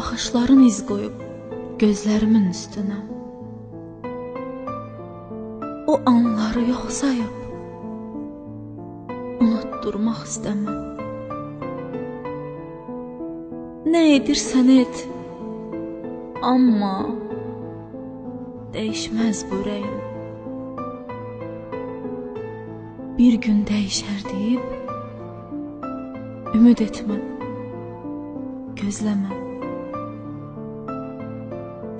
baxışların iz qoyub gözlərimin üstünə. O anları yox sayıb unutturmaq istəməm. Nə edirsən et, amma dəyişməz bu ürəyim. Bir gün dəyişər deyib ümid etmə, gözləmə.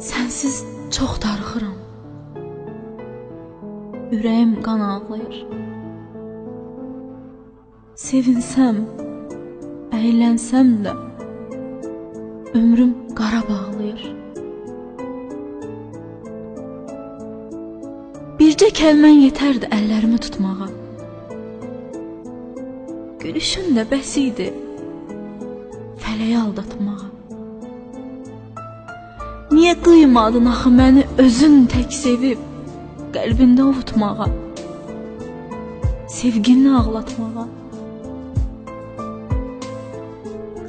Sənsiz çox darıxıram. Ürəyim qan ağlayır. Sevinsəm, əylənsəm də ömrüm qara bağlayır. Bircə kəlmən yetərdi əllərimi tutmağa. Gülüşün də bəs idi fələyi aldatmağa. Niyə qıymadın axı məni özün tək sevib qəlbində ovutmağa, sevgini ağlatmağa?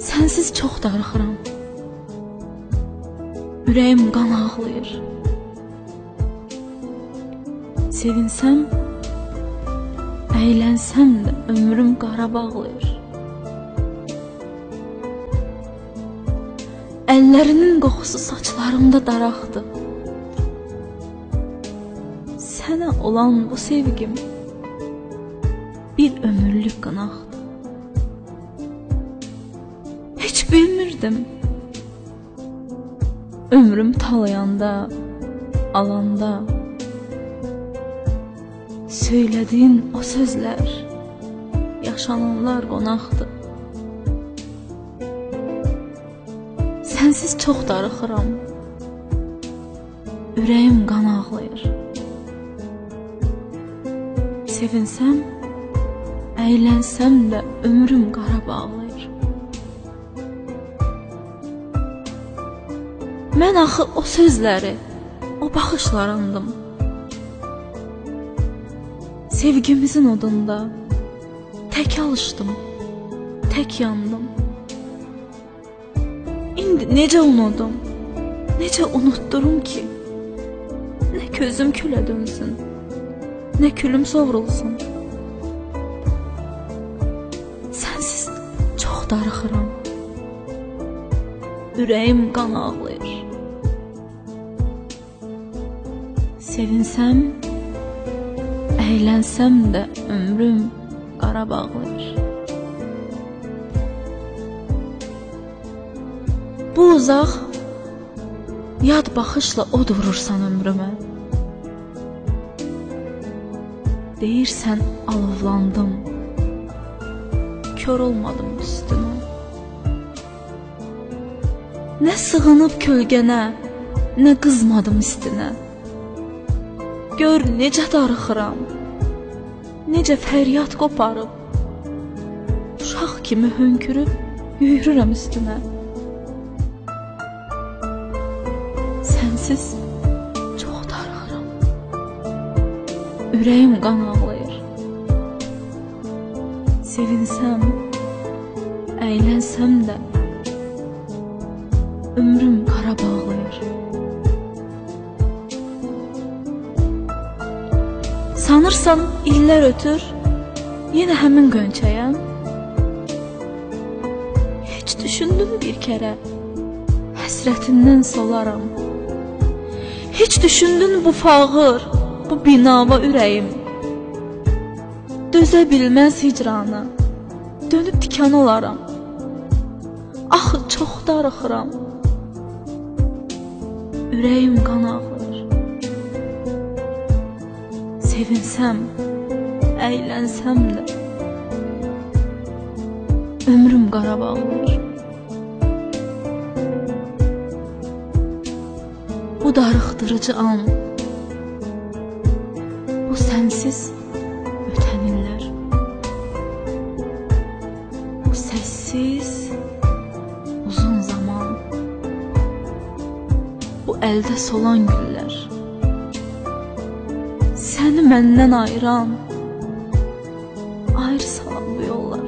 Sənsiz çox darıxıram. Ürəyim qan ağlayır. Sevinsəm, əylənsəm də ömrüm qara bağlayır. Əllərinin qoxusu saçlarımda daraqdı. Sənə olan bu sevgim bir ömürlük qınaqdı. Heç bilmirdim ömrüm talayanda, alanda söylədiyin o sözlər, yaşananlar qonaqdı. Sənsiz çox darıxıram. Ürəyim qan ağlayır. Sevinsəm, əylənsəm də ömrüm qara bağlayır. Mən axı o sözləri, o baxışlar andım. Sevgimizin odunda tək alışdım, tək yandım. İndi necə unudum, necə unutdurum ki? Nə közüm külə dönsün, nə külüm sovrulsun. Sənsiz çox darıxıram. Ürəyim qan ağlayır. Sevinsəm, əylənsəm də ömrüm qara bağlayır. Bu uzaq, yad baxışla od vurursan ömrümə. Deyirsən alovlandım, kör olmadım üstünə. Nə sığınıb kölgənə, nə qızmadım istinə. Gör necə darıxıram, necə fəryad qoparıb, uşaq kimi hönkürüb yürürəm üstünə. Sənsiz çox darıxıram. Ürəyim qan ağlayır. Sevinsəm, əylənsəm də ömrüm qara bağlayır. Sanırsan illər ötür, yenə həmin qönçəyəm. Heç düşündün bir kərə, həsrətindən solaram. Heç düşündün bu fağır, bu binava ürəyim dözə bilməz hicrana, dönüb tikan olaram. Axı çox darıxıram. Ürəyim qan ağlayır. Sevinsəm, əylənsəm də ömrüm qara bağlayır. Bu darıxdırıcı an, bu sənsiz ötən illər, bu səssiz uzun zaman, bu əldə solan güllər, səni məndən ayıran, ayrı salan bu yollar.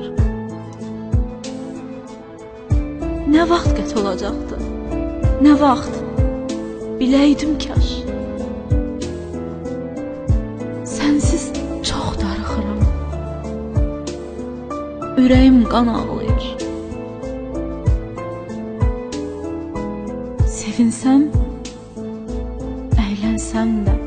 Nə vaxt qət olacaqdı Nə vaxt biləydim kaş. Sənsiz çox darıxıram. Ürəyim qan ağlayır. Sevinsəm, əylənsəm də